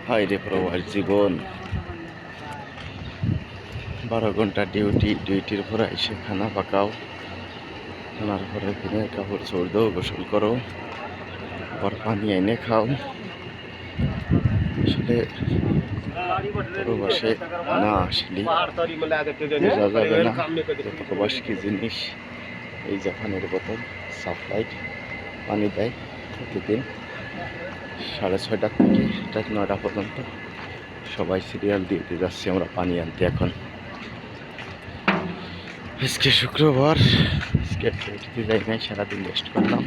হায় রে প্রবাস জীবন, 12 ঘন্টা ডিউটির পর এসে খানা পাকাও, খানার পরে কিনে কাপড় চোর দাও, গোসল করো, আবার পানি এনে খাও। আসলে প্রবাসে না আসলে বোঝা যাবে না প্রবাস কি জিনিস। এই জাপানের বোতল সাপ্লাইট পানি দেয় প্রতিদিন 6:30 থেকে রাত 9টা পর্যন্ত। সবাই সিরিয়াল দিয়ে যাচ্ছি আমরা পানি আনতে। এখন আজকে শুক্রবার, আজকে ডিউটিতে যাই নাই, সারাদিন রেস্ট করলাম।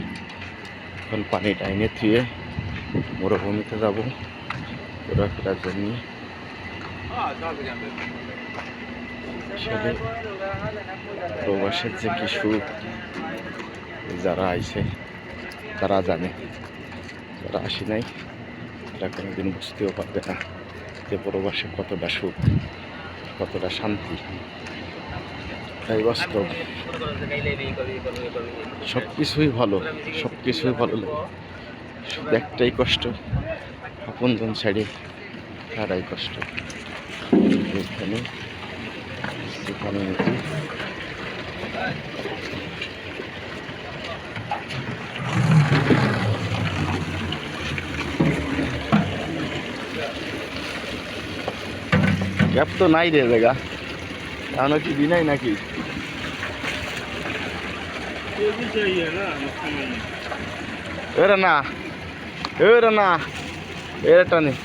এখন পানিটা এনে ধুয়ে মরুভূমিতে যাবো ঘোরাফেরার জন্য। আসলে প্রবাসের যে কি সুখ যারা আইছে তারা জানে, যারা আসি নাই তারা কোনোদিন বুঝতেও পারবে না যে প্রবাসে কতটা সুখ, কতটা শান্তি। তাই বাস্তব সব কিছুই ভালো, সব কিছুই ভালো লাগে, শুধু একটাই কষ্ট, আপনজন ছাড়ে তারাই কষ্ট। এখানে সেখানে গ্যাপ তো নাই রে জায়গা, তাহলে কি দিনাই নাকি? এরা না, এরা না, এটা নেই।